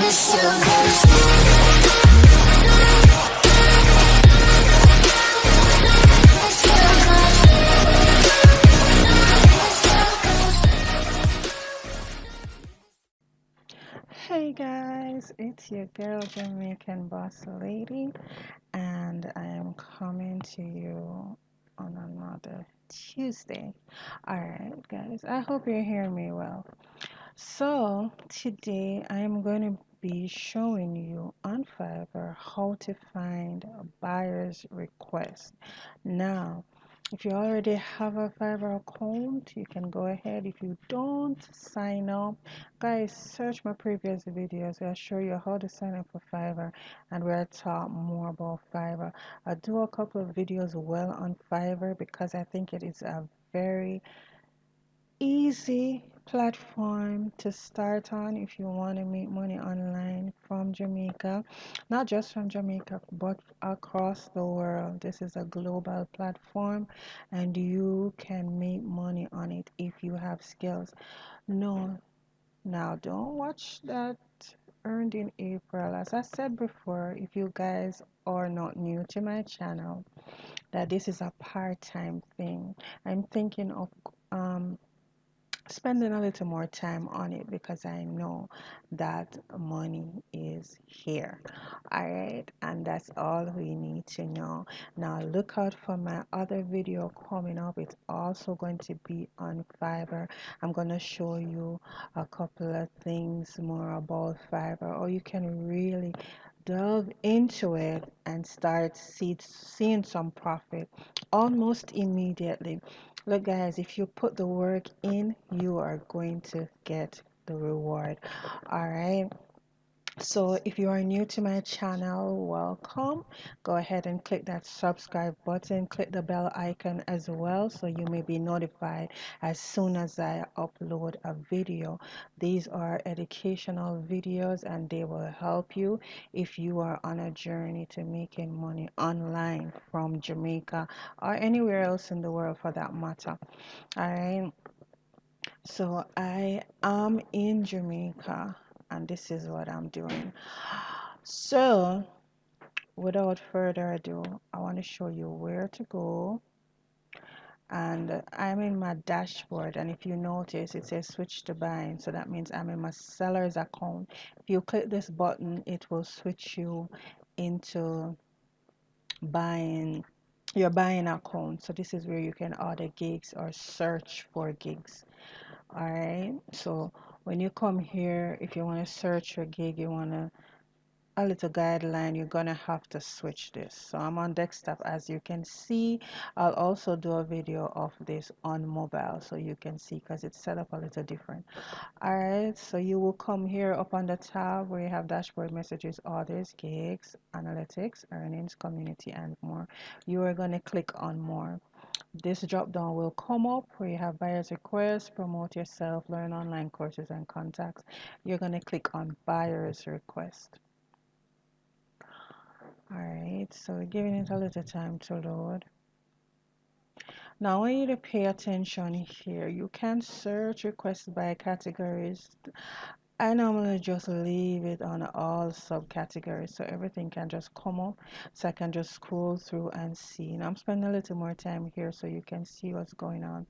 Hey guys, it's your girl Jamaican boss lady, and I am coming to you on another Tuesday. Alright, guys, I hope you're hearing me well. So, today I am going to be showing you on Fiverr how to find a buyer's request. Now, if you already have a Fiverr account, you can go ahead. If you don't, sign up. Guys, search my previous videos. I'll show you how to sign up for Fiverr and where I talk more about Fiverr. I do a couple of videos well on Fiverr because I think it is a very easy platform to start on if you want to make money online from Jamaica, not just from Jamaica but across the world. This is a global platform and you can make money on it if you have skills. No, now don't watch that earned in April. As I said before, if you guys are not new to my channel, that this is a part-time thing. I'm thinking of spending a little more time on it because I know that money is here. All right, and that's all we need to know. Now look out for my other video coming up. It's also going to be on Fiverr. I'm going to show you a couple of things more about Fiverr, or you can really delve into it and start seeing some profit almost immediately. Look, guys, if you put the work in, you are going to get the reward. All right. So if you are new to my channel, welcome. Go ahead and click that subscribe button. Click the bell icon as well so you may be notified as soon as I upload a video. These are educational videos and they will help you if you are on a journey to making money online from Jamaica or anywhere else in the world for that matter. All right. So I am in Jamaica and this is what I'm doing. So without further ado, I want to show you where to go. And I'm in my dashboard, and if you notice it says switch to buying, so that means I'm in my seller's account. If you click this button, it will switch you into buying your buying account. So this is where you can order gigs or search for gigs. All right, so when you come here, if you want to search your gig, you want to a little guideline, you're gonna have to switch this. So I'm on desktop, as you can see. I'll also do a video of this on mobile so you can see because it's set up a little different. All right, so you will come here up on the tab where you have dashboard, messages, orders, gigs, analytics, earnings, community, and more. You are going to click on more. This drop down will come up where you have buyer's requests, promote yourself, learn online courses, and contacts. You're going to click on buyer's request. Alright, so we're giving it a little time to load. Now I want you to pay attention here. You can search requests by categories. I normally just leave it on all subcategories so everything can just come up, so I can just scroll through and see. And I'm spending a little more time here so you can see what's going on.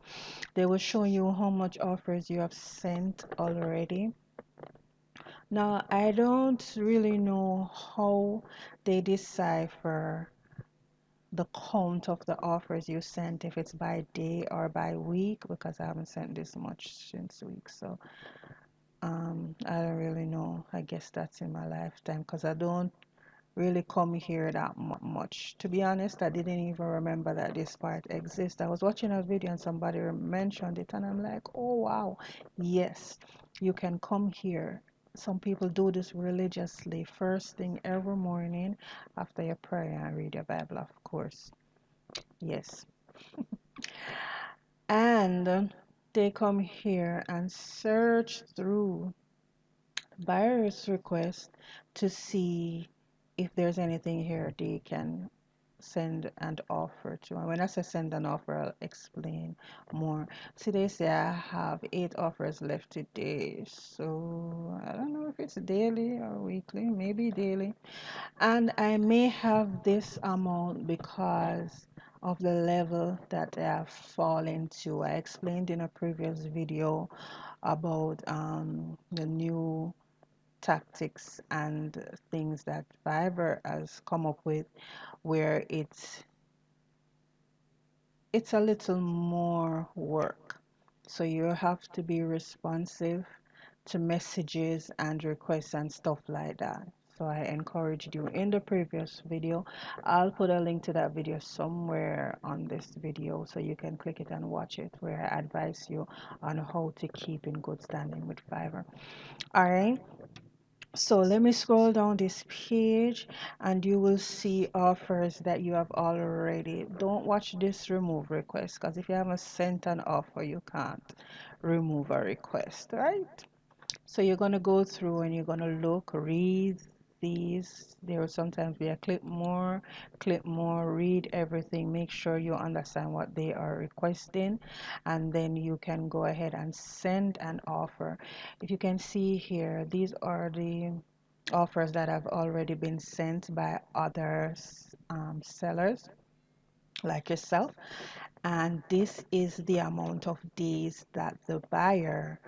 They will show you how much offers you have sent already. Now, I don't really know how they decipher the count of the offers you sent, if it's by day or by week, because I haven't sent this much since week. So I don't really know. I guess that's in my lifetime because I don't really come here that much. To be honest, I didn't even remember that this part exists. I was watching a video and somebody mentioned it and I'm like, oh wow, yes, you can come here. Some people do this religiously first thing every morning after your prayer and read your Bible, of course. Yes. And they come here and search through buyer's request to see if there's anything here they can send an offer to. And when I say send an offer, I'll explain more. Today, say I have 8 offers left today. So I don't know if it's daily or weekly, maybe daily. And I may have this amount because of the level that I have fallen to. I explained in a previous video about the new tactics and things that Fiverr has come up with, where it's a little more work. So you have to be responsive to messages and requests and stuff like that. So I encouraged you in the previous video. I'll put a link to that video somewhere on this video so you can click it and watch it, where I advise you on how to keep in good standing with Fiverr. All right. So let me scroll down this page and you will see offers that you have already. Don't watch this remove request, because if you haven't sent an offer, you can't remove a request, right? So you're going to go through and you're going to look, read these. There will sometimes be a click more, read everything, make sure you understand what they are requesting, and then you can go ahead and send an offer. If you can see here, these are the offers that have already been sent by other sellers like yourself, and this is the amount of days that the buyer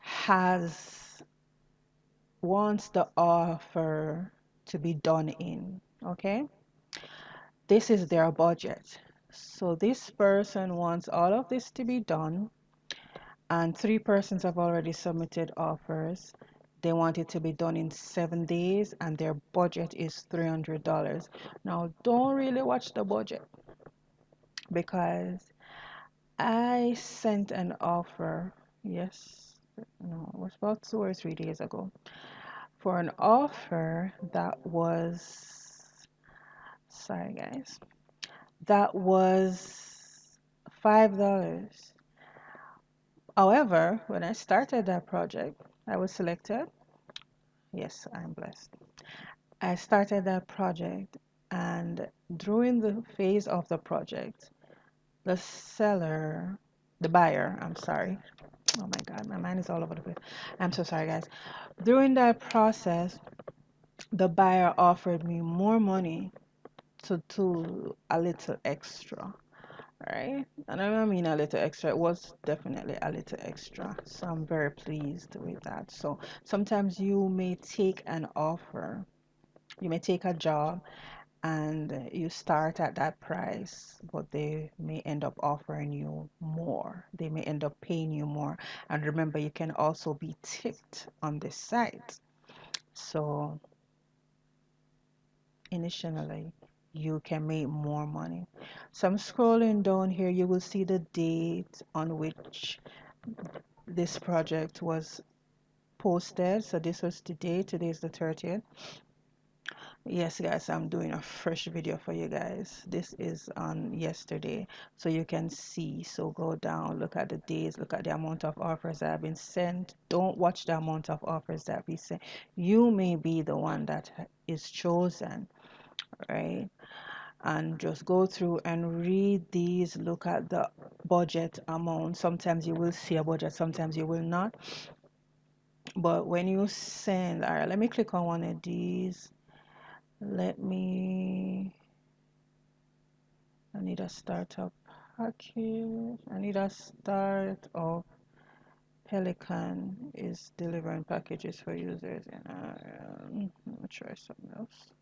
has wants the offer to be done in. Okay, this is their budget. So this person wants all of this to be done, and 3 persons have already submitted offers. They want it to be done in 7 days, and their budget is $300. Now, don't really watch the budget, because I sent an offer, yes, no, it was about 2 or 3 days ago, for an offer that was, sorry guys, that was $5. However, when I started that project, I was selected. Yes, I'm blessed. I started that project, and during the phase of the project, the seller, the buyer, I'm sorry. Oh my God, my mind is all over the place. I'm so sorry, guys. During that process, the buyer offered me more money to do a little extra, right? And I don't mean a little extra, it was definitely a little extra. So I'm very pleased with that. So sometimes you may take an offer, you may take a job, and you start at that price, but they may end up offering you more. They may end up paying you more. And remember, you can also be tipped on this site. So initially, you can make more money. So I'm scrolling down here, you will see the date on which this project was posted. So this was today. Today is the 30th. Yes, guys, I'm doing a fresh video for you guys. This is on yesterday, so you can see. So go down, look at the days, look at the amount of offers that have been sent. Don't watch the amount of offers that we sent. You may be the one that is chosen, right? And just go through and read these, look at the budget amount. Sometimes you will see a budget, sometimes you will not. But when you send, all right, let me click on one of these. I need a startup package. I need a startup. Pelican is delivering packages for users, and let me try something else.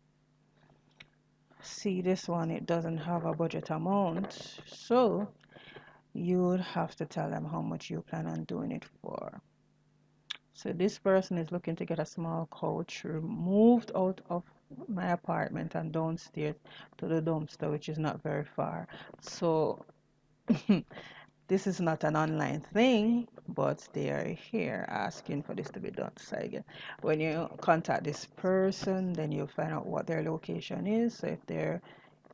See, this one, it doesn't have a budget amount, so you would have to tell them how much you plan on doing it for. So this person is looking to get a small couch removed out of my apartment and downstairs to the dumpster, which is not very far. So this is not an online thing, but they are here asking for this to be done. So again, when you contact this person, then you'll find out what their location is. So if they're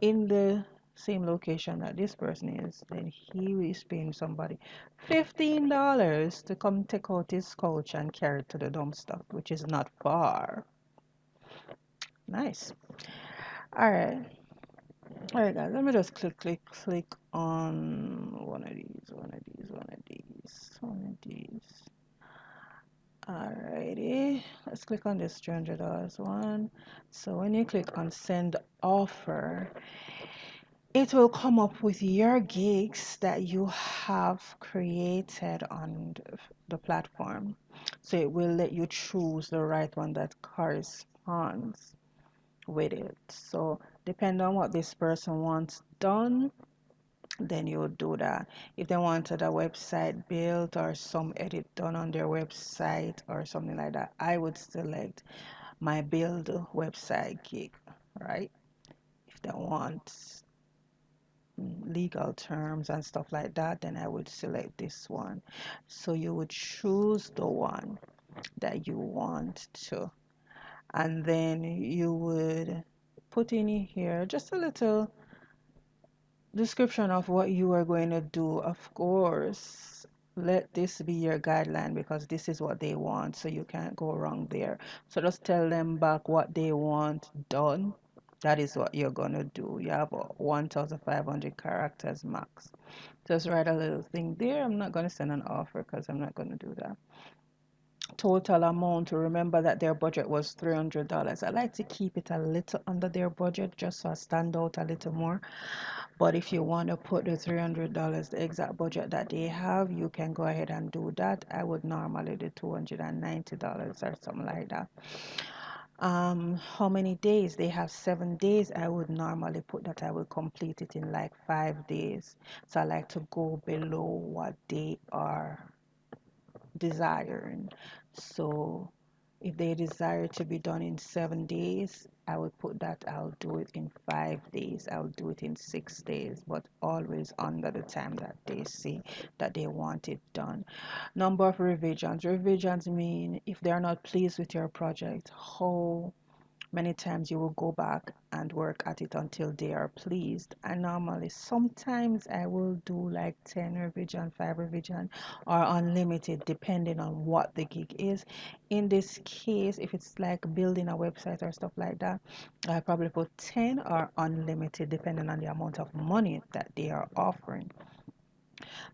in the same location that this person is, then he is paying somebody $15 to come take out his couch and carry it to the dumpster, which is not far. Nice. All right. All right, guys, let me just click on one of these, one of these, one of these, one of these. Alrighty, let's click on this $300 one. So when you click on send offer, it will come up with your gigs that you have created on the platform. So it will let you choose the right one that corresponds with it. So depending on what this person wants done, then you would do that. If they wanted a website built or some edit done on their website or something like that, I would select my build website gig, right? If they want legal terms and stuff like that, then I would select this one. So you would choose the one that you want to, and then you would put in here just a little description of what you are going to do. Of course, let this be your guideline because this is what they want, so you can't go wrong there. So just tell them back what they want done. That is what you're gonna do. You have 1,500 characters max. Just write a little thing there. I'm not gonna send an offer because I'm not gonna do that. Total amount, to remember that their budget was $300. I like to keep it a little under their budget just so I stand out a little more. But if you want to put the $300, the exact budget that they have, you can go ahead and do that. I would normally do $290 or something like that. How many days? They have 7 days. I would normally put that I will complete it in like 5 days. So I like to go below what they are desiring. So if they desire to be done in 7 days, I would put that I'll do it in 5 days. I'll do it in 6 days, but always under the time that they say that they want it done. Number of revisions. Revisions mean if they're not pleased with your project, how many times you will go back and work at it until they are pleased. And normally sometimes I will do like 10 revision, 5 revision, or unlimited depending on what the gig is. In this case, if it's like building a website or stuff like that, I probably put 10 or unlimited depending on the amount of money that they are offering.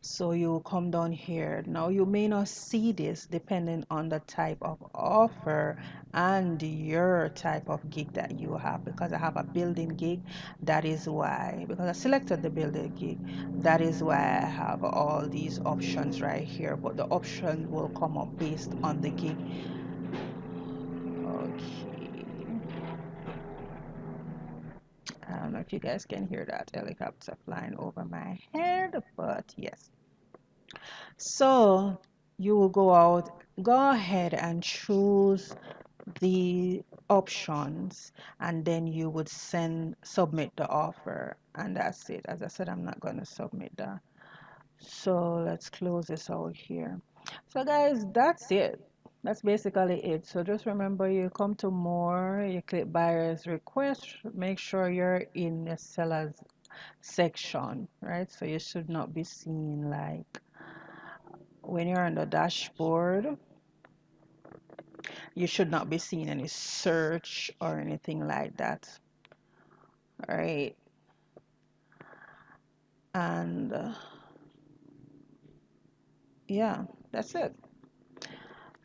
So you come down here. Now you may not see this depending on the type of offer and your type of gig that you have. Because I have a building gig, that is why, because I selected the building gig, that is why I have all these options right here. But the option will come up based on the gig. Okay. I don't know if you guys can hear that helicopter flying over my head, but yes. So you will go ahead and choose the options, and then you would submit the offer, and that's it. As I said, I'm not going to submit that. So let's close this out here. So guys, that's it. That's basically it. So just remember, you come to more, you click buyer's request, make sure you're in the seller's section, right? So you should not be seeing like when you're on the dashboard, you should not be seeing any search or anything like that. All right. And yeah, that's it.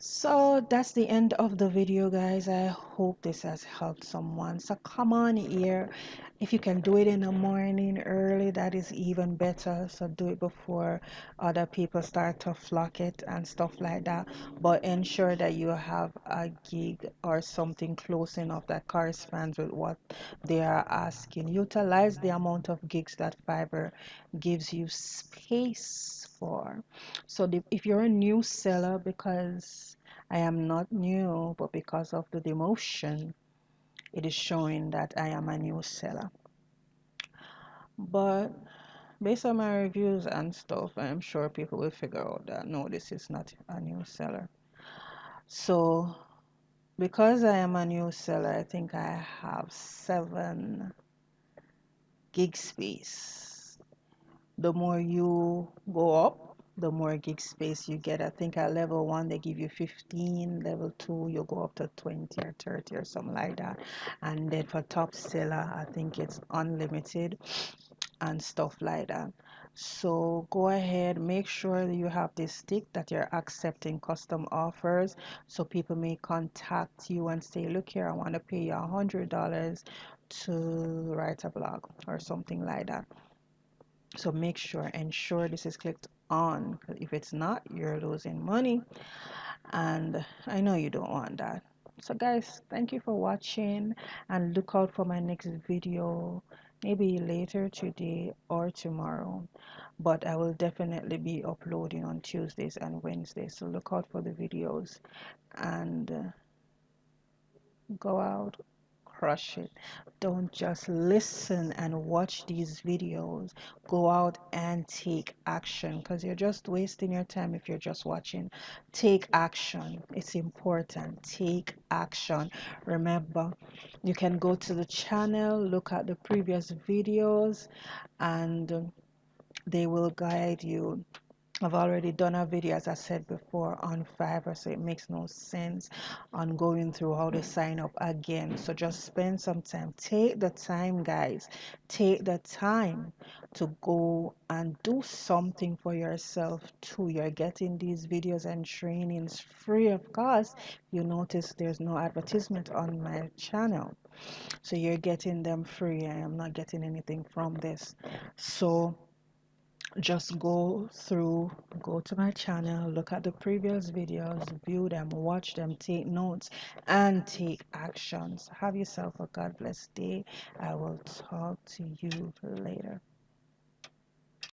So that's the end of the video, guys. I hope this has helped someone. So come on here. If you can do it in the morning early, that is even better. So do it before other people start to flock it and stuff like that. But ensure that you have a gig or something close enough that corresponds with what they are asking. Utilize the amount of gigs that Fiverr gives you space for. So if you're a new seller, because I am not new, but because of the demotion, it is showing that I am a new seller. But based on my reviews and stuff, I'm sure people will figure out that no, this is not a new seller. So because I am a new seller, I think I have 7 gig space. The more you go up, the more gig space you get. I think at level 1 they give you 15, level 2 you go up to 20 or 30 or something like that. And then for top seller, I think it's unlimited and stuff like that. So go ahead, make sure that you have this tick that you're accepting custom offers, so people may contact you and say, look here, I want to pay you $100 to write a blog or something like that. So make sure, ensure this is clicked on. If it's not, you're losing money, and I know you don't want that. So guys, thank you for watching, and look out for my next video, maybe later today or tomorrow, but I will definitely be uploading on Tuesdays and Wednesdays, so look out for the videos. And go out, crush it. Don't just listen and watch these videos. Go out and take action, because you're just wasting your time if you're just watching. Take action. It's important. Take action. Remember, you can go to the channel, look at the previous videos, and they will guide you. I've already done a video, as I said before, on Fiverr, so it makes no sense on going through how to sign up again. So just spend some time. Take the time, guys. Take the time to go and do something for yourself too. You're getting these videos and trainings free of cost. You notice there's no advertisement on my channel, so you're getting them free. I am not getting anything from this. So just go to my channel, look at the previous videos, view them, watch them, take notes, and take actions. Have yourself a God bless day. I will talk to you later.